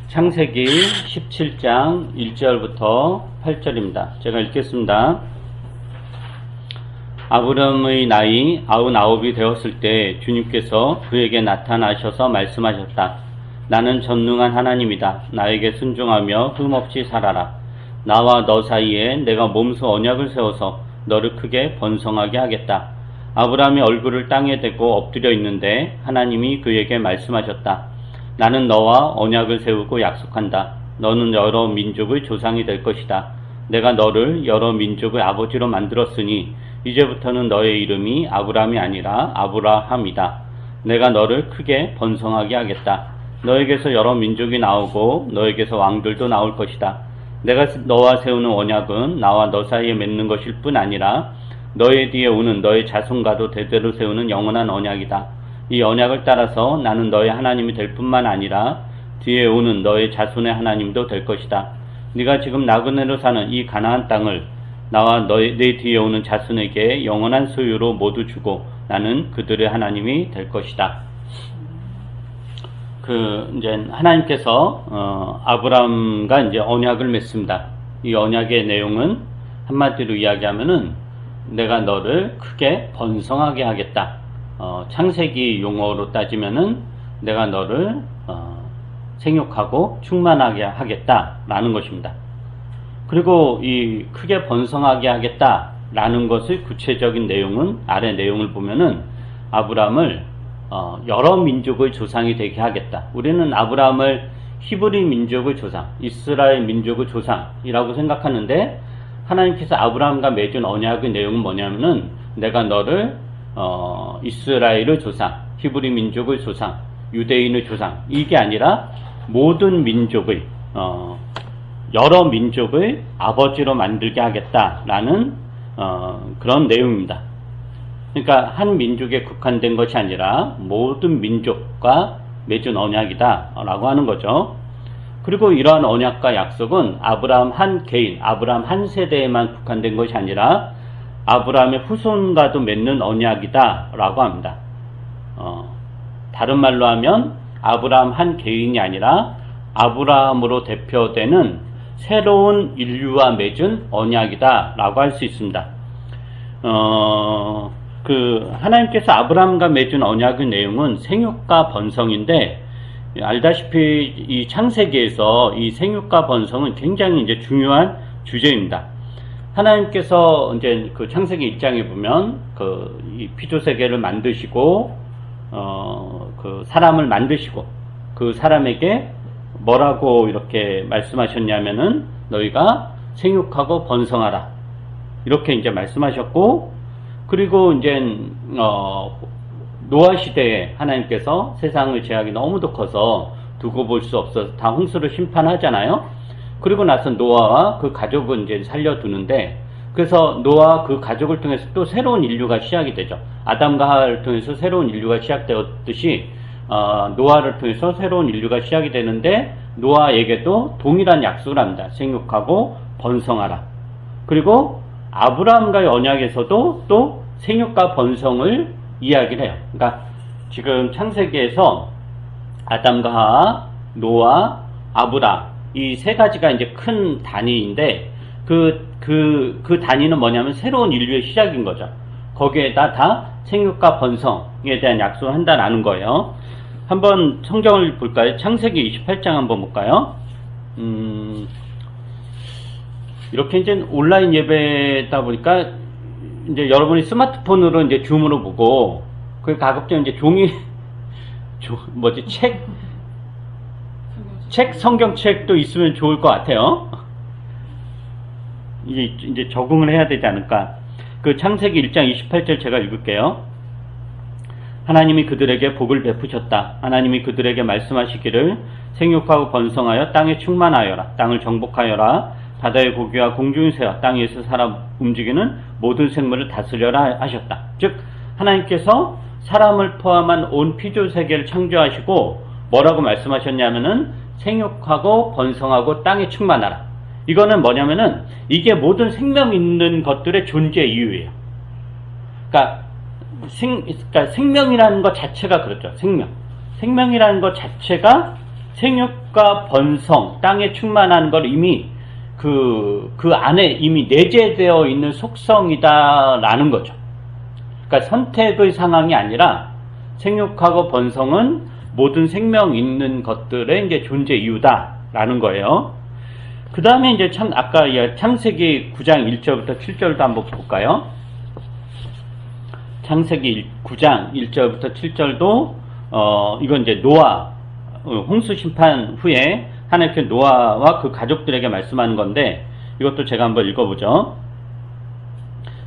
창세기 17장 1절부터 8절입니다. 제가 읽겠습니다. 아브람의 나이 99이 되었을 때 주님께서 그에게 나타나셔서 말씀하셨다. 나는 전능한 하나님이다. 나에게 순종하며 흠없이 살아라. 나와 너 사이에 내가 몸소 언약을 세워서 너를 크게 번성하게 하겠다. 아브람이 얼굴을 땅에 대고 엎드려 있는데 하나님이 그에게 말씀하셨다. 나는 너와 언약을 세우고 약속한다. 너는 여러 민족의 조상이 될 것이다. 내가 너를 여러 민족의 아버지로 만들었으니 이제부터는 너의 이름이 아브람이 아니라 아브라함이다. 내가 너를 크게 번성하게 하겠다. 너에게서 여러 민족이 나오고 너에게서 왕들도 나올 것이다. 내가 너와 세우는 언약은 나와 너 사이에 맺는 것일 뿐 아니라 너의 뒤에 오는 너의 자손과도 대대로 세우는 영원한 언약이다. 이 언약을 따라서 나는 너의 하나님이 될 뿐만 아니라 뒤에 오는 너의 자손의 하나님도 될 것이다. 네가 지금 나그네로 사는 이 가나안 땅을 나와 내 뒤에 오는 자손에게 영원한 소유로 모두 주고 나는 그들의 하나님이 될 것이다. 이제 하나님께서 아브람과 이제 언약을 맺습니다. 이 언약의 내용은 한마디로 이야기하면은 내가 너를 크게 번성하게 하겠다. 창세기 용어로 따지면은 내가 너를 생육하고 충만하게 하겠다라는 것입니다. 그리고 이 크게 번성하게 하겠다라는 것의 구체적인 내용은 아래 내용을 보면은 아브람을 여러 민족의 조상이 되게 하겠다. 우리는 아브람을 히브리 민족의 조상, 이스라엘 민족의 조상이라고 생각하는데 하나님께서 아브람과 맺은 언약의 내용은 뭐냐면은 내가 너를 이스라엘의 조상, 히브리 민족의 조상, 유대인의 조상 이게 아니라 모든 민족의 여러 민족의 아버지로 만들게 하겠다라는 그런 내용입니다. 그러니까 한 민족에 국한된 것이 아니라 모든 민족과 맺은 언약이다라고 하는 거죠. 그리고 이러한 언약과 약속은 아브라함 한 개인, 아브라함 한 세대에만 국한된 것이 아니라 아브라함의 후손과도 맺는 언약이다라고 합니다. 다른 말로 하면 아브라함 한 개인이 아니라 아브라함으로 대표되는 새로운 인류와 맺은 언약이다라고 할 수 있습니다. 하나님께서 아브라함과 맺은 언약의 내용은 생육과 번성인데 알다시피 이 창세기에서 이 생육과 번성은 굉장히 이제 중요한 주제입니다. 하나님께서 이제 그 창세기 1장에 보면 이 피조 세계를 만드시고 그 사람을 만드시고 그 사람에게 뭐라고 이렇게 말씀하셨냐면은 너희가 생육하고 번성하라 이렇게 이제 말씀하셨고 그리고 이제 노아 시대에 하나님께서 세상의 죄악이 너무도 커서 두고 볼 수 없어서 다 홍수를 심판하잖아요. 그리고 나서 노아와 그 가족을 이제 살려두는데 그래서 노아와 그 가족을 통해서 또 새로운 인류가 시작이 되죠. 아담과 하와를 통해서 새로운 인류가 시작되었듯이 노아를 통해서 새로운 인류가 시작이 되는데 노아에게도 동일한 약속을 합니다. 생육하고 번성하라. 그리고 아브라함과의 언약에서도 또 생육과 번성을 이야기를 해요. 그러니까 지금 창세기에서 아담과 하와, 노아, 아브라함 이 세 가지가 이제 큰 단위인데 그 단위는 뭐냐면 새로운 인류의 시작인 거죠. 거기에다 다 생육과 번성에 대한 약속을 한다라는 거예요. 한번 성경을 볼까요? 창세기 28장 한번 볼까요? 이렇게 이제 온라인 예배다 보니까 이제 여러분이 스마트폰으로 이제 줌으로 보고 그 가급적 이제 종이 성경책도 있으면 좋을 것 같아요. 이제 적응을 해야 되지 않을까. 그 창세기 1장 28절 제가 읽을게요. 하나님이 그들에게 복을 베푸셨다. 하나님이 그들에게 말씀하시기를 생육하고 번성하여 땅에 충만하여라. 땅을 정복하여라. 바다의 고기와 공중의 새와 땅 위에서 살아 움직이는 모든 생물을 다스려라 하셨다. 즉 하나님께서 사람을 포함한 온 피조 세계를 창조하시고 뭐라고 말씀하셨냐면은 생육하고 번성하고 땅에 충만하라. 이거는 뭐냐면은 이게 모든 생명 있는 것들의 존재 이유예요. 그러니까 생명이라는 것 자체가 그렇죠. 생명이라는 것 자체가 생육과 번성, 땅에 충만한 걸 이미 그 안에 이미 내재되어 있는 속성이다라는 거죠. 그러니까 선택의 상황이 아니라 생육하고 번성은 모든 생명 있는 것들의 이제 존재 이유다라는 거예요. 그 다음에 이제 아까 창세기 9장 1절부터 7절도 한번 볼까요? 창세기 9장 1절부터 7절도 이건 이제 노아 홍수 심판 후에 하나님께서 노아와 그 가족들에게 말씀하는 건데, 이것도 제가 한번 읽어보죠.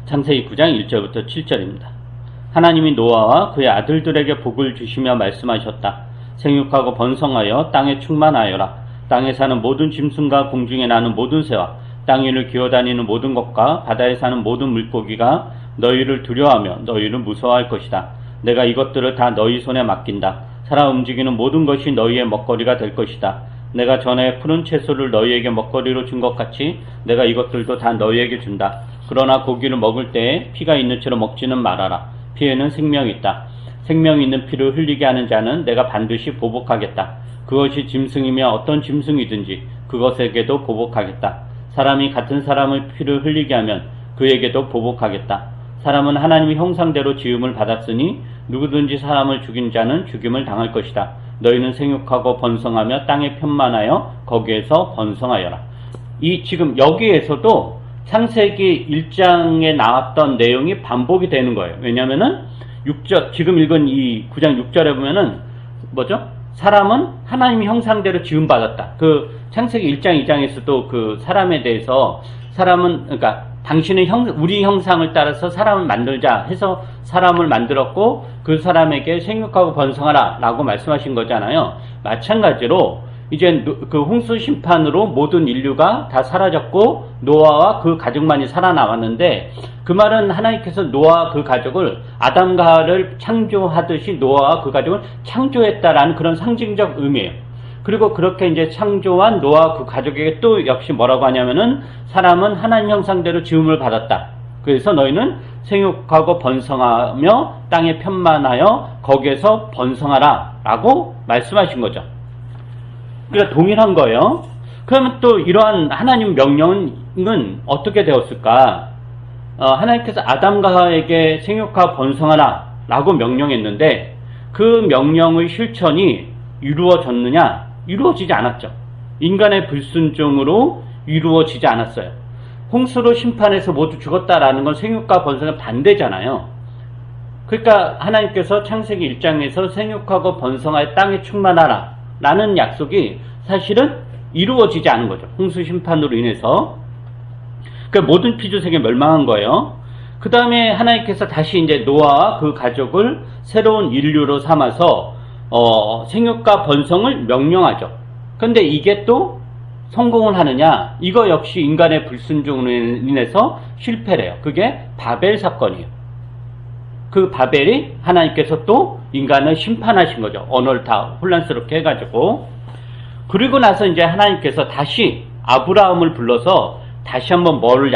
창세기 9장 1절부터 7절입니다. 하나님이 노아와 그의 아들들에게 복을 주시며 말씀하셨다. 생육하고 번성하여 땅에 충만하여라. 땅에 사는 모든 짐승과 공중에 나는 모든 새와 땅 위를 기어다니는 모든 것과 바다에 사는 모든 물고기가 너희를 두려워하며 너희를 무서워할 것이다. 내가 이것들을 다 너희 손에 맡긴다. 살아 움직이는 모든 것이 너희의 먹거리가 될 것이다. 내가 전에 푸른 채소를 너희에게 먹거리로 준 것 같이 내가 이것들도 다 너희에게 준다. 그러나 고기를 먹을 때에 피가 있는 채로 먹지는 말아라. 피에는 생명이 있다. 생명이 있는 피를 흘리게 하는 자는 내가 반드시 보복하겠다. 그것이 짐승이며 어떤 짐승이든지 그것에게도 보복하겠다. 사람이 같은 사람의 피를 흘리게 하면 그에게도 보복하겠다. 사람은 하나님의 형상대로 지음을 받았으니 누구든지 사람을 죽인 자는 죽임을 당할 것이다. 너희는 생육하고 번성하며 땅에 편만하여 거기에서 번성하여라. 지금 여기에서도 창세기 1장에 나왔던 내용이 반복이 되는 거예요. 왜냐면은 6절, 지금 읽은 이 9장 6절에 보면은 뭐죠? 사람은 하나님의 형상대로 지음받았다. 그 창세기 1장 2장에서도 그 사람에 대해서 사람은, 그러니까 당신의 우리 형상을 따라서 사람을 만들자 해서 사람을 만들었고 그 사람에게 생육하고 번성하라 라고 말씀하신 거잖아요. 마찬가지로 이제 그 홍수 심판으로 모든 인류가 다 사라졌고 노아와 그 가족만이 살아남았는데, 그 말은 하나님께서 노아와 그 가족을 아담과 하와를 창조하듯이 노아와 그 가족을 창조했다라는 그런 상징적 의미예요. 그리고 그렇게 이제 창조한 노아와 그 가족에게 또 역시 뭐라고 하냐면은 사람은 하나님 형상대로 지음을 받았다. 그래서 너희는 생육하고 번성하며 땅에 편만하여 거기에서 번성하라 라고 말씀하신 거죠. 그러니까 동일한 거예요. 그러면 또 이러한 하나님 명령은 어떻게 되었을까? 하나님께서 아담과 하와에게 생육하고 번성하라 라고 명령했는데 그 명령의 실천이 이루어졌느냐? 이루어지지 않았죠. 인간의 불순종으로 이루어지지 않았어요. 홍수로 심판해서 모두 죽었다라는 건 생육과 번성의 반대잖아요. 그러니까 하나님께서 창세기 1장에서 생육하고 번성하여 땅에 충만하라 라는 약속이 사실은 이루어지지 않은 거죠. 홍수 심판으로 인해서. 그러니까 모든 피조세계 멸망한 거예요. 그 다음에 하나님께서 다시 이제 노아와 그 가족을 새로운 인류로 삼아서 생육과 번성을 명령하죠. 그런데 이게 또 성공을 하느냐? 이거 역시 인간의 불순종으로 인해서 실패래요. 그게 바벨 사건이에요. 그 바벨이 하나님께서 또 인간을 심판하신 거죠. 언어를 다 혼란스럽게 해가지고. 그리고 나서 이제 하나님께서 다시 아브라함을 불러서 다시 한번 뭐를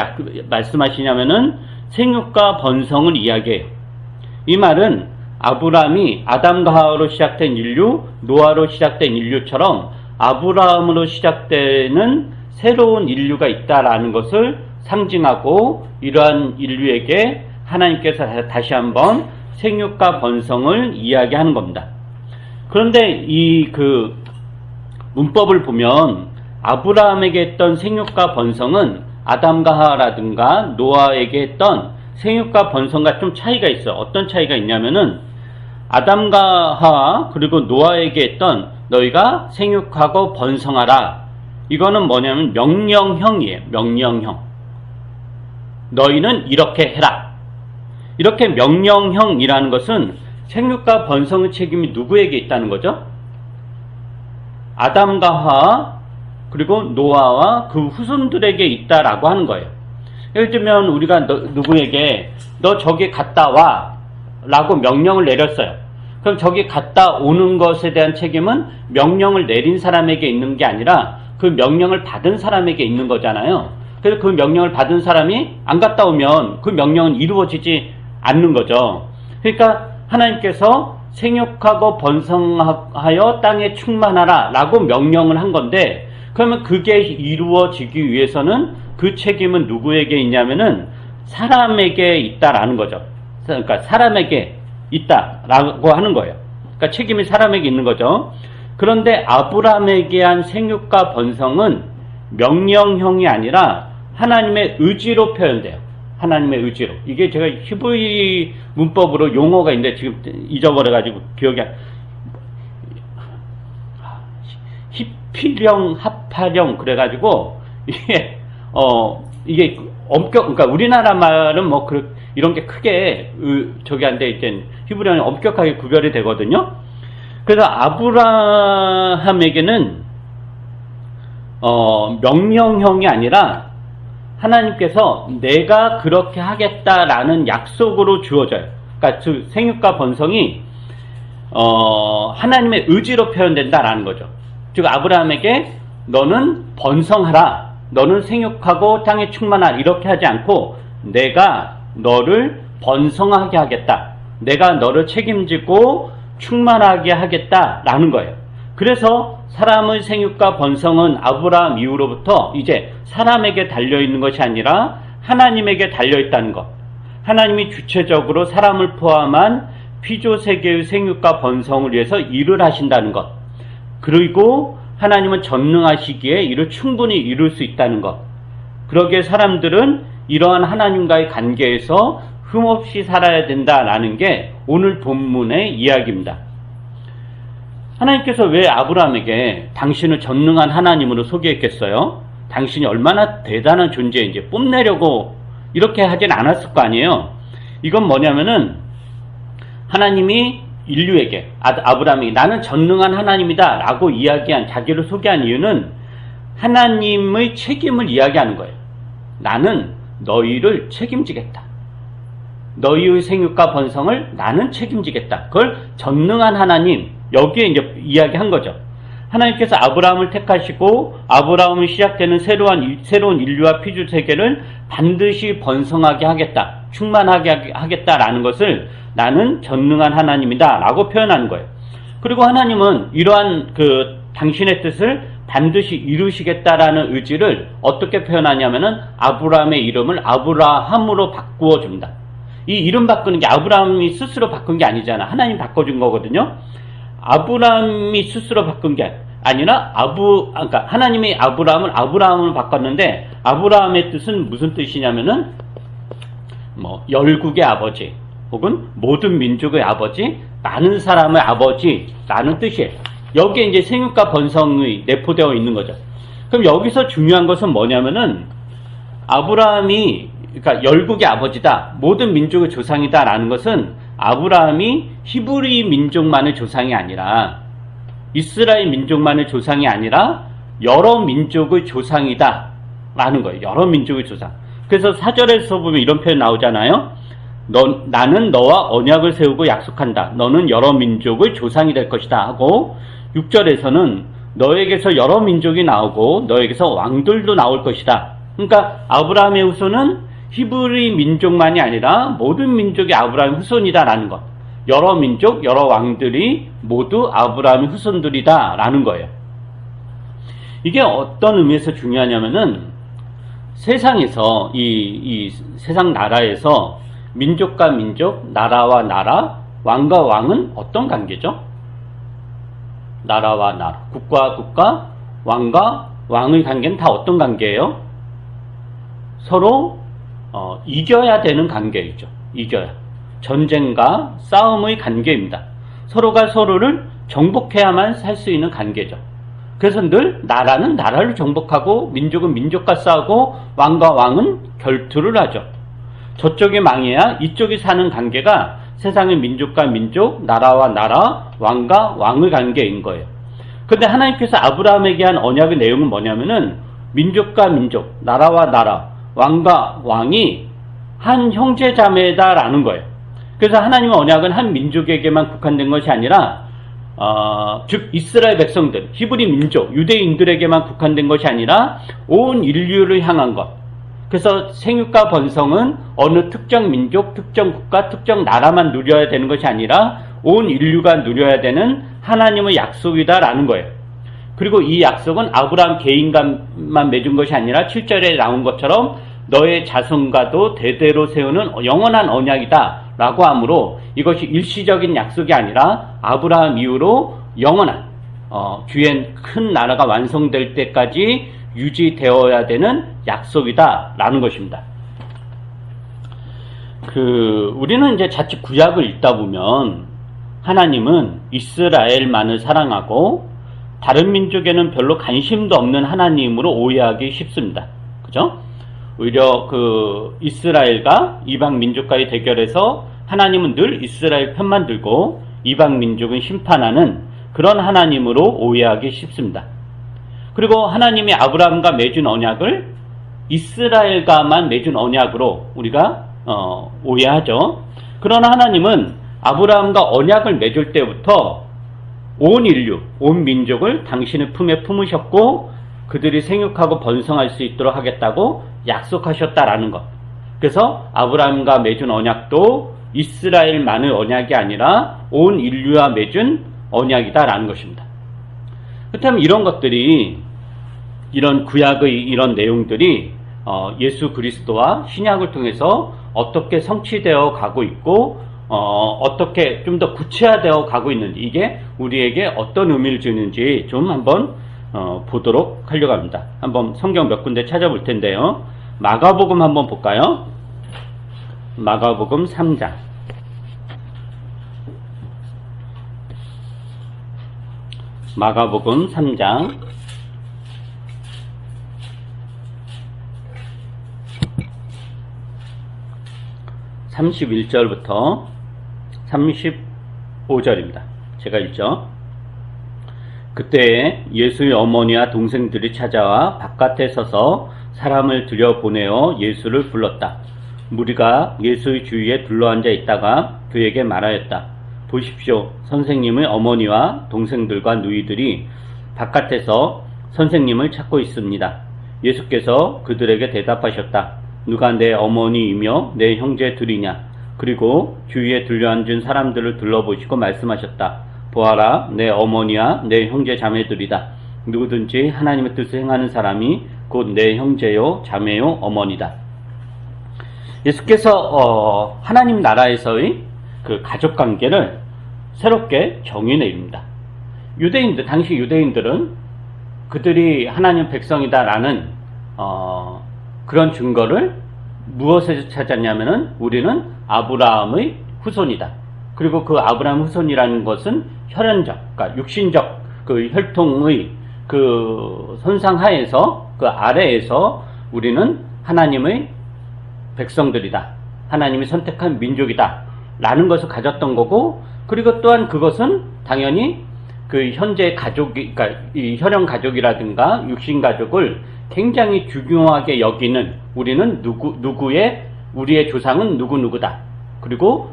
말씀하시냐면은 생육과 번성을 이야기해요. 이 말은 아브라함이 아담과 하와로 시작된 인류, 노아로 시작된 인류처럼 아브라함으로 시작되는 새로운 인류가 있다라는 것을 상징하고, 이러한 인류에게 하나님께서 다시 한번 생육과 번성을 이야기하는 겁니다. 그런데 이 문법을 보면 아브라함에게 했던 생육과 번성은 아담과 하와라든가 노아에게 했던 생육과 번성과 좀 차이가 있어요. 어떤 차이가 있냐면은 아담과 하와 그리고 노아에게 했던 너희가 생육하고 번성하라, 이거는 뭐냐면 명령형이에요. 명령형. 너희는 이렇게 해라. 이렇게 명령형이라는 것은 생육과 번성의 책임이 누구에게 있다는 거죠? 아담과 하와 그리고 노아와 그 후손들에게 있다라고 하는 거예요. 예를 들면 우리가 누구에게 너 저기 갔다 와 라고 명령을 내렸어요. 그럼 저기 갔다 오는 것에 대한 책임은 명령을 내린 사람에게 있는 게 아니라 그 명령을 받은 사람에게 있는 거잖아요. 그래서 그 명령을 받은 사람이 안 갔다 오면 그 명령은 이루어지지 않는 거죠. 그러니까 하나님께서 생육하고 번성하여 땅에 충만하라 라고 명령을 한 건데, 그러면 그게 이루어지기 위해서는 그 책임은 누구에게 있냐면은 사람에게 있다라는 거죠. 그러니까 사람에게 있다라고 하는 거예요. 그러니까 책임이 사람에게 있는 거죠. 그런데 아브라함에게 한 생육과 번성은 명령형이 아니라 하나님의 의지로 표현돼요. 하나님의 의지로. 이게 제가 히브리 문법으로 용어가 있는데 지금 잊어버려가지고 기억이 안. 히피령, 합파령 그래가지고 이게 엄격, 그러니까 우리나라 말은 뭐 이런 게 크게 저기 한데 이제 히브리어는 엄격하게 구별이 되거든요. 그래서 아브라함에게는 명령형이 아니라 하나님께서 내가 그렇게 하겠다라는 약속으로 주어져요. 그러니까 즉 생육과 번성이 하나님의 의지로 표현된다라는 거죠. 즉 아브라함에게 너는 번성하라, 너는 생육하고 땅에 충만하라 이렇게 하지 않고 내가 너를 번성하게 하겠다, 내가 너를 책임지고 충만하게 하겠다라는 거예요. 그래서 사람의 생육과 번성은 아브라함 이후로부터 이제 사람에게 달려있는 것이 아니라 하나님에게 달려있다는 것. 하나님이 주체적으로 사람을 포함한 피조세계의 생육과 번성을 위해서 일을 하신다는 것. 그리고 하나님은 전능하시기에 이를 충분히 이룰 수 있다는 것. 그러기에 사람들은 이러한 하나님과의 관계에서 흠없이 살아야 된다라는 게 오늘 본문의 이야기입니다. 하나님께서 왜 아브라함에게 당신을 전능한 하나님으로 소개했겠어요? 당신이 얼마나 대단한 존재인지 뽐내려고 이렇게 하진 않았을 거 아니에요. 이건 뭐냐면은 하나님이 인류에게, 아브라함이 나는 전능한 하나님이다 라고 이야기한, 자기를 소개한 이유는 하나님의 책임을 이야기하는 거예요. 나는 너희를 책임지겠다. 너희의 생육과 번성을 나는 책임지겠다. 그걸 전능한 하나님, 여기에 이제 이야기한 거죠. 하나님께서 아브라함을 택하시고 아브라함이 시작되는 새로운 인류와 피조 세계를 반드시 번성하게 하겠다, 충만하게 하겠다라는 것을 나는 전능한 하나님이다 라고 표현하는 거예요. 그리고 하나님은 이러한 당신의 뜻을 반드시 이루시겠다라는 의지를 어떻게 표현하냐면은 아브라함의 이름을 아브라함으로 바꾸어 줍니다. 이 이름 바꾸는 게 아브라함이 스스로 바꾼 게 아니잖아. 하나님 바꿔준 거거든요. 아브라함이 스스로 바꾼 게 아니라 그러니까 하나님이 아브라함을 아브라함으로 바꿨는데, 아브라함의 뜻은 무슨 뜻이냐면은 뭐 열국의 아버지 혹은 모든 민족의 아버지, 많은 사람의 아버지라는 뜻이에요. 여기에 이제 생육과 번성이 내포되어 있는 거죠. 그럼 여기서 중요한 것은 뭐냐면은 아브라함이, 그러니까 열국의 아버지다, 모든 민족의 조상이다라는 것은 아브라함이 히브리 민족만의 조상이 아니라, 이스라엘 민족만의 조상이 아니라 여러 민족의 조상이다 라는 거예요. 여러 민족의 조상. 그래서 4절에서 보면 이런 표현 나오잖아요. 나는 너와 언약을 세우고 약속한다. 너는 여러 민족의 조상이 될 것이다 하고, 6절에서는 너에게서 여러 민족이 나오고 너에게서 왕들도 나올 것이다. 그러니까 아브라함의 후손은 히브리 민족만이 아니라 모든 민족이 아브라함의 후손이다라는 것. 여러 민족, 여러 왕들이 모두 아브라함의 후손들이다라는 거예요. 이게 어떤 의미에서 중요하냐면은 세상에서 이 세상 나라에서 민족과 민족, 나라와 나라, 왕과 왕은 어떤 관계죠? 나라와 나라, 국가와 국가, 왕과 왕의 관계는 다 어떤 관계예요? 서로 이겨야 되는 관계이죠. 이겨야. 전쟁과 싸움의 관계입니다. 서로가 서로를 정복해야만 살 수 있는 관계죠. 그래서 늘 나라는 나라를 정복하고 민족은 민족과 싸우고 왕과 왕은 결투를 하죠. 저쪽이 망해야 이쪽이 사는 관계가 세상의 민족과 민족, 나라와 나라, 왕과 왕의 관계인 거예요. 근데 하나님께서 아브라함에게 한 언약의 내용은 뭐냐면은 민족과 민족, 나라와 나라, 왕과 왕이 한 형제자매다라는 거예요. 그래서 하나님의 언약은 한 민족에게만 국한된 것이 아니라 즉 이스라엘 백성들, 히브리 민족, 유대인들에게만 국한된 것이 아니라 온 인류를 향한 것. 그래서 생육과 번성은 어느 특정 민족, 특정 국가, 특정 나라만 누려야 되는 것이 아니라 온 인류가 누려야 되는 하나님의 약속이다라는 거예요. 그리고 이 약속은 아브라함 개인과만 맺은 것이 아니라 7절에 나온 것처럼 너의 자손과도 대대로 세우는 영원한 언약이다 라고 하므로 이것이 일시적인 약속이 아니라 아브라함 이후로 영원한 주의 큰 나라가 완성될 때까지 유지되어야 되는 약속이다 라는 것입니다. 우리는 이제 자칫 구약을 읽다 보면 하나님은 이스라엘만을 사랑하고 다른 민족에는 별로 관심도 없는 하나님으로 오해하기 쉽습니다. 그죠? 오히려 이스라엘과 이방 민족과의 대결에서 하나님은 늘 이스라엘 편만 들고 이방 민족은 심판하는 그런 하나님으로 오해하기 쉽습니다. 그리고 하나님이 아브라함과 맺은 언약을 이스라엘과만 맺은 언약으로 우리가 오해하죠. 그러나 하나님은 아브라함과 언약을 맺을 때부터 온 인류, 온 민족을 당신의 품에 품으셨고 그들이 생육하고 번성할 수 있도록 하겠다고 약속하셨다라는 것. 그래서 아브라함과 맺은 언약도 이스라엘만의 언약이 아니라 온 인류와 맺은 언약이다라는 것입니다. 그렇다면 이런 것들이, 이런 구약의 이런 내용들이 예수 그리스도와 신약을 통해서 어떻게 성취되어 가고 있고 어떻게 좀 더 구체화되어 가고 있는지, 이게 우리에게 어떤 의미를 주는지 좀 한번 보도록 하려고 합니다. 한번 성경 몇 군데 찾아볼 텐데요. 마가복음 한번 볼까요? 마가복음 3장. 마가복음 3장 31절부터 35절입니다. 제가 읽죠. 그때 예수의 어머니와 동생들이 찾아와 바깥에 서서 사람을 들여보내어 예수를 불렀다. 무리가 예수의 주위에 둘러앉아 있다가 그에게 말하였다. 보십시오. 선생님의 어머니와 동생들과 누이들이 바깥에서 선생님을 찾고 있습니다. 예수께서 그들에게 대답하셨다. 누가 내 어머니이며 내 형제들이냐? 그리고 주위에 들려앉은 사람들을 둘러보시고 말씀하셨다. 보아라, 내 어머니와 내 형제 자매들이다. 누구든지 하나님의 뜻을 행하는 사람이 곧 내 형제요 자매요 어머니다. 예수께서 하나님 나라에서의 그 가족관계를 새롭게 정의 내립니다. 당시 유대인들은 그들이 하나님 백성이다라는 그런 증거를 무엇에서 찾았냐면은 우리는 아브라함의 후손이다. 그리고 그 아브라함 후손이라는 것은 혈연적, 그러니까 육신적 그 혈통의 그 선상하에서 그 아래에서 우리는 하나님의 백성들이다. 하나님이 선택한 민족이다. 라는 것을 가졌던 거고, 그리고 또한 그것은 당연히 그 현재 가족이, 그러니까 이 혈연 가족이라든가 육신 가족을 굉장히 중요하게 여기는, 우리는 우리의 조상은 누구누구다. 그리고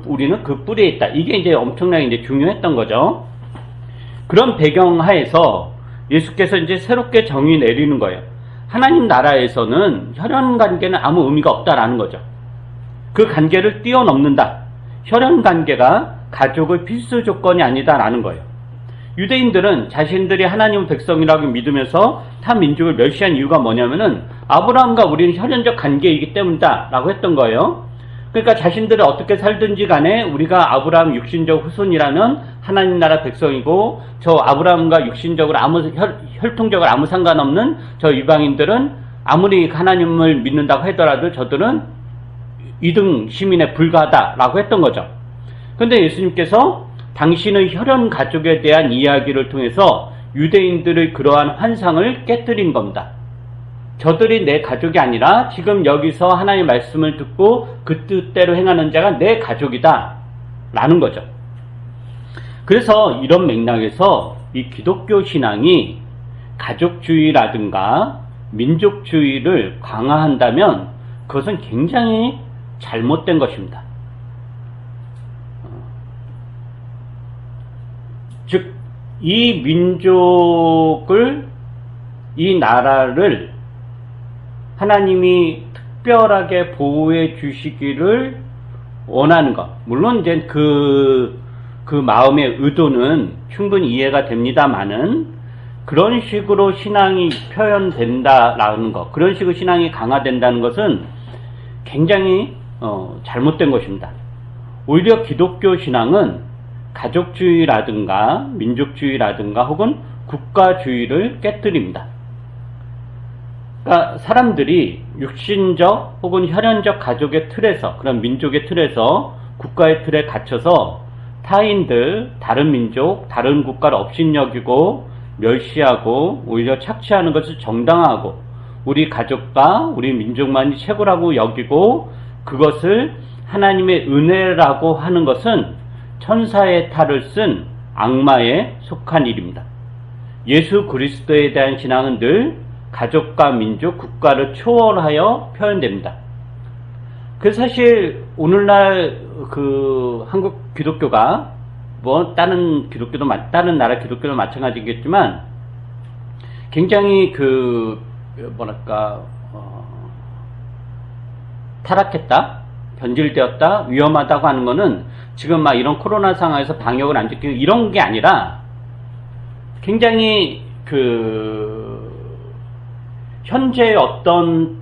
우리는 그 뿌리에 있다. 이게 이제 엄청나게 이제 중요했던 거죠. 그런 배경 하에서 예수께서 이제 새롭게 정의 내리는 거예요. 하나님 나라에서는 혈연 관계는 아무 의미가 없다라는 거죠. 그 관계를 뛰어넘는다. 혈연 관계가 가족의 필수 조건이 아니다라는 거예요. 유대인들은 자신들이 하나님 백성이라고 믿으면서 타 민족을 멸시한 이유가 뭐냐면은 아브라함과 우리는 혈연적 관계이기 때문이다 라고 했던 거예요. 그러니까 자신들이 어떻게 살든지 간에 우리가 아브라함 육신적 후손이라면 하나님 나라 백성이고, 저 아브라함과 육신적으로 혈통적으로 아무 상관없는 저 이방인들은 아무리 하나님을 믿는다고 하더라도 저들은 2등 시민에 불과하다라고 했던 거죠. 그런데 예수님께서 당신의 혈연 가족에 대한 이야기를 통해서 유대인들의 그러한 환상을 깨뜨린 겁니다. 저들이 내 가족이 아니라 지금 여기서 하나님의 말씀을 듣고 그 뜻대로 행하는 자가 내 가족이다 라는 거죠. 그래서 이런 맥락에서 이 기독교 신앙이 가족주의라든가 민족주의를 강화한다면 그것은 굉장히 잘못된 것입니다. 즉, 이 민족을, 이 나라를 하나님이 특별하게 보호해 주시기를 원하는 것. 물론 이제 그 그 마음의 의도는 충분히 이해가 됩니다만은 그런 식으로 신앙이 표현된다라는 것, 그런 식으로 신앙이 강화된다는 것은 굉장히 잘못된 것입니다. 오히려 기독교 신앙은 가족주의라든가 민족주의라든가 혹은 국가주의를 깨뜨립니다. 그러니까 사람들이 육신적 혹은 혈연적 가족의 틀에서, 그런 민족의 틀에서, 국가의 틀에 갇혀서 타인들, 다른 민족, 다른 국가를 업신여기고 멸시하고 오히려 착취하는 것을 정당화하고 우리 가족과 우리 민족만이 최고라고 여기고 그것을 하나님의 은혜라고 하는 것은 천사의 탈을 쓴 악마에 속한 일입니다. 예수 그리스도에 대한 신앙은 늘 가족과 민족, 국가를 초월하여 표현됩니다. 그래서 사실 오늘날 그 한국 기독교가 뭐 다른 나라 기독교도 마찬가지겠지만 굉장히 타락했다, 변질되었다, 위험하다고 하는 거는 지금 막 이런 코로나 상황에서 방역을 안 지키고 이런 게 아니라 굉장히 현재의 어떤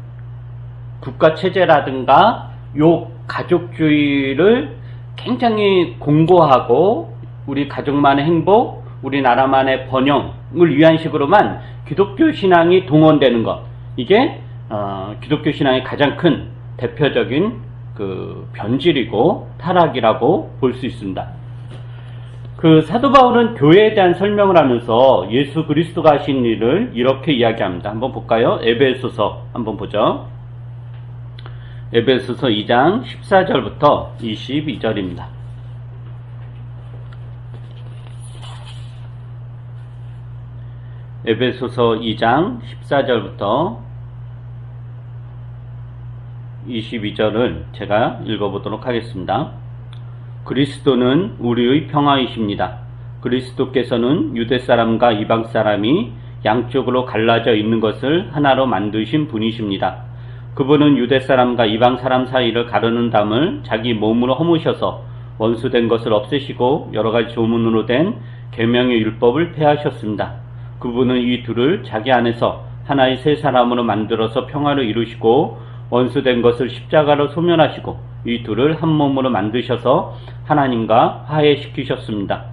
국가 체제라든가 요 가족주의를 굉장히 공고하고 우리 가족만의 행복, 우리나라만의 번영을 위한 식으로만 기독교 신앙이 동원되는 것, 이게 기독교 신앙의 가장 큰 대표적인 변질이고 타락이라고 볼 수 있습니다. 사도 바울은 교회에 대한 설명을 하면서 예수 그리스도가 하신 일을 이렇게 이야기합니다. 한번 볼까요? 에베소서 한번 보죠. 에베소서 2장 14절부터 22절입니다. 에베소서 2장 14절부터 22절을 제가 읽어보도록 하겠습니다. 그리스도는 우리의 평화이십니다. 그리스도께서는 유대 사람과 이방 사람이 양쪽으로 갈라져 있는 것을 하나로 만드신 분이십니다. 그분은 유대 사람과 이방 사람 사이를 가르는 담을 자기 몸으로 허무셔서 원수된 것을 없애시고 여러 가지 조문으로 된 계명의 율법을 폐하셨습니다. 그분은 이 둘을 자기 안에서 하나의 새 사람으로 만들어서 평화를 이루시고 원수된 것을 십자가로 소멸하시고 이 둘을 한 몸으로 만드셔서 하나님과 화해시키셨습니다.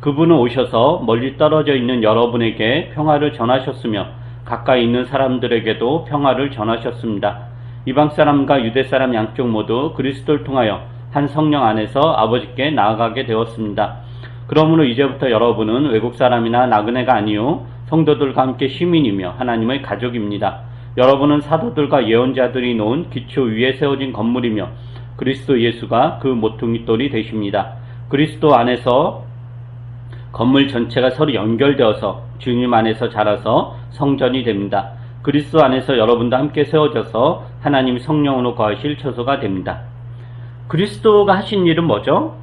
그분은 오셔서 멀리 떨어져 있는 여러분에게 평화를 전하셨으며 가까이 있는 사람들에게도 평화를 전하셨습니다. 이방 사람과 유대 사람 양쪽 모두 그리스도를 통하여 한 성령 안에서 아버지께 나아가게 되었습니다. 그러므로 이제부터 여러분은 외국 사람이나 나그네가 아니요 성도들과 함께 시민이며 하나님의 가족입니다. 여러분은 사도들과 예언자들이 놓은 기초 위에 세워진 건물이며 그리스도 예수가 그 모퉁이 돌이 되십니다. 그리스도 안에서 건물 전체가 서로 연결되어서 주님 안에서 자라서 성전이 됩니다. 그리스도 안에서 여러분도 함께 세워져서 하나님 성령으로 거하실 처소가 됩니다. 그리스도가 하신 일은 뭐죠?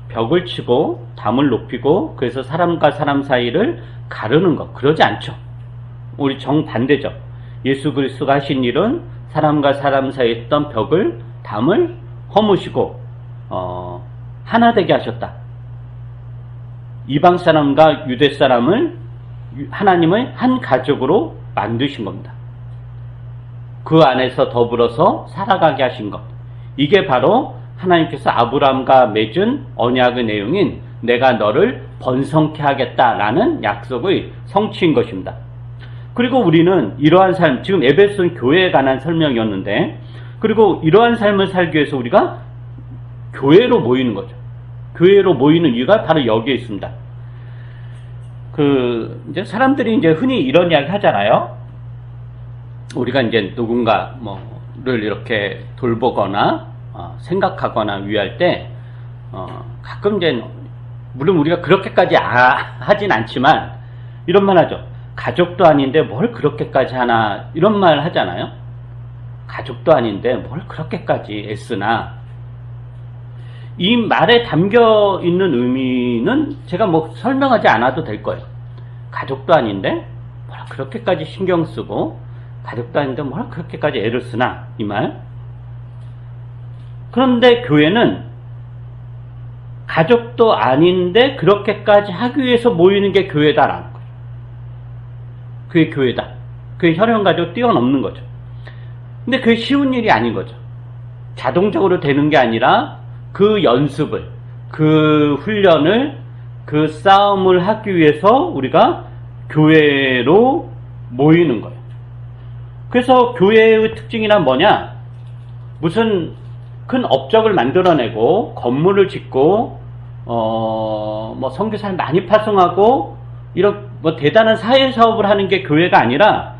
벽을 치고 담을 높이고 그래서 사람과 사람 사이를 가르는 것. 그러지 않죠. 우리 정반대죠. 예수 그리스도가 하신 일은 사람과 사람 사이에 있던 벽을, 담을 허무시고 하나 되게 하셨다. 이방 사람과 유대 사람을 하나님의 한 가족으로 만드신 겁니다. 그 안에서 더불어서 살아가게 하신 것. 이게 바로 하나님께서 아브라함과 맺은 언약의 내용인 내가 너를 번성케 하겠다라는 약속의 성취인 것입니다. 그리고 우리는 이러한 삶, 지금 에베소는 교회에 관한 설명이었는데, 그리고 이러한 삶을 살기 위해서 우리가 교회로 모이는 거죠. 교회로 모이는 이유가 바로 여기에 있습니다. 이제 사람들이 이제 흔히 이런 이야기 하잖아요. 우리가 이제 누군가를 이렇게 돌보거나, 생각하거나 위할 때, 가끔 이제, 물론 우리가 그렇게까지 하진 않지만, 이런 말 하죠. 가족도 아닌데 뭘 그렇게까지 하나, 이런 말 하잖아요. 가족도 아닌데 뭘 그렇게까지 애쓰나. 이 말에 담겨 있는 의미는 제가 설명하지 않아도 될 거예요. 가족도 아닌데 뭘 그렇게까지 신경 쓰고, 가족도 아닌데 뭘 그렇게까지 애를 쓰나, 이 말. 그런데 교회는 가족도 아닌데 그렇게까지 하기 위해서 모이는 게 교회다라는 거예요. 그게 교회다. 그게 혈연가족 뛰어넘는 거죠. 근데 그게 쉬운 일이 아닌 거죠. 자동적으로 되는 게 아니라 그 연습을, 그 훈련을, 그 싸움을 하기 위해서 우리가 교회로 모이는 거예요. 그래서 교회의 특징이란 뭐냐? 무슨 큰 업적을 만들어내고 건물을 짓고 뭐 선교사를 많이 파송하고 이런 뭐 대단한 사회 사업을 하는 게 교회가 아니라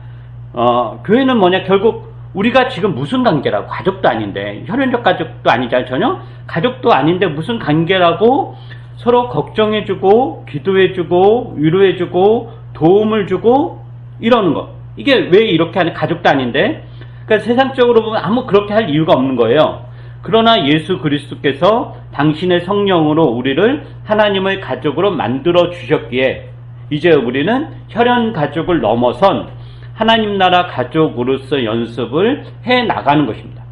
교회는 뭐냐? 결국 우리가 지금 무슨 관계라고? 가족도 아닌데, 혈연적 가족도 아니잖아요. 전혀 가족도 아닌데 무슨 관계라고 서로 걱정해주고 기도해주고 위로해주고 도움을 주고 이러는 거. 이게 왜 이렇게 하는, 가족도 아닌데. 그러니까 세상적으로 보면 아무 그렇게 할 이유가 없는 거예요. 그러나 예수 그리스도께서 당신의 성령으로 우리를 하나님의 가족으로 만들어 주셨기에 이제 우리는 혈연 가족을 넘어선 하나님 나라 가족으로서 연습을 해 나가는 것입니다.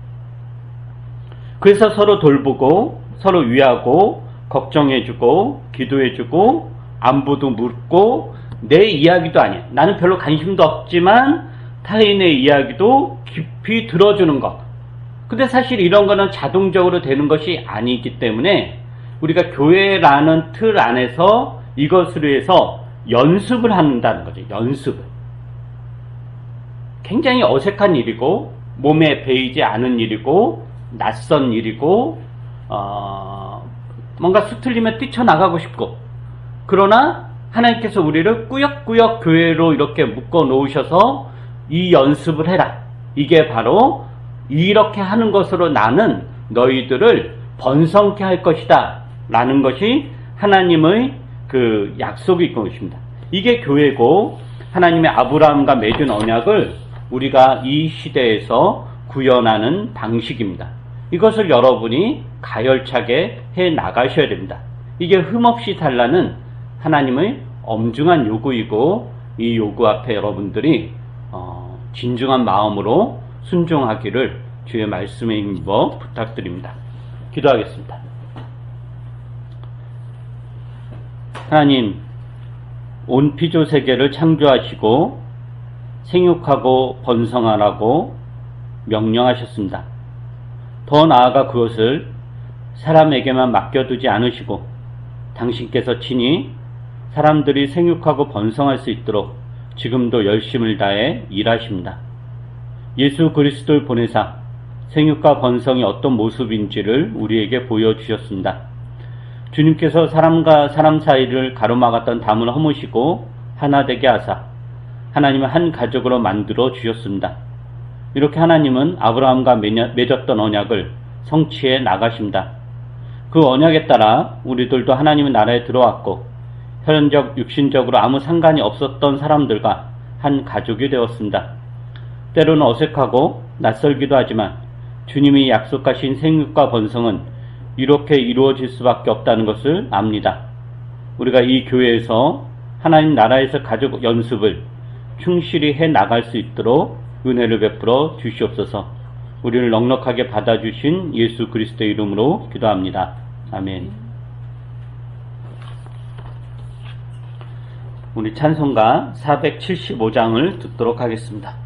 그래서 서로 돌보고 서로 위하고 걱정해주고 기도해주고 안부도 묻고 내 이야기도 아니야. 나는 별로 관심도 없지만 타인의 이야기도 깊이 들어주는 것. 근데 사실 이런 거는 자동적으로 되는 것이 아니기 때문에 우리가 교회라는 틀 안에서 이것을 위해서 연습을 한다는 거죠. 연습을. 굉장히 어색한 일이고 몸에 배이지 않은 일이고 낯선 일이고 뭔가 수틀리면 뛰쳐나가고 싶고, 그러나 하나님께서 우리를 꾸역꾸역 교회로 이렇게 묶어 놓으셔서 이 연습을 해라. 이게 바로 이렇게 하는 것으로 나는 너희들을 번성케 할 것이다 라는 것이 하나님의 그 약속이 있는 것입니다. 이게 교회고, 하나님의 아브라함과 맺은 언약을 우리가 이 시대에서 구현하는 방식입니다. 이것을 여러분이 가열차게 해 나가셔야 됩니다. 이게 흠없이 살라는 하나님의 엄중한 요구이고, 이 요구 앞에 여러분들이 진중한 마음으로 순종하기를 주의 말씀에 힘입어 부탁드립니다. 기도하겠습니다. 하나님, 온 피조 세계를 창조하시고 생육하고 번성하라고 명령하셨습니다. 더 나아가 그것을 사람에게만 맡겨두지 않으시고 당신께서 친히 사람들이 생육하고 번성할 수 있도록 지금도 열심을 다해 일하십니다. 예수 그리스도를 보내사 생육과 번성이 어떤 모습인지를 우리에게 보여주셨습니다. 주님께서 사람과 사람 사이를 가로막았던 담을 허무시고 하나 되게 하사 하나님을 한 가족으로 만들어 주셨습니다. 이렇게 하나님은 아브라함과 맺었던 언약을 성취해 나가십니다. 그 언약에 따라 우리들도 하나님의 나라에 들어왔고 혈연적, 육신적으로 아무 상관이 없었던 사람들과 한 가족이 되었습니다. 때로는 어색하고 낯설기도 하지만 주님이 약속하신 생육과 번성은 이렇게 이루어질 수밖에 없다는 것을 압니다. 우리가 이 교회에서 하나님 나라에서 가족 연습을 충실히 해 나갈 수 있도록 은혜를 베풀어 주시옵소서. 우리를 넉넉하게 받아주신 예수 그리스도의 이름으로 기도합니다. 아멘. 우리 찬송가 475장을 듣도록 하겠습니다.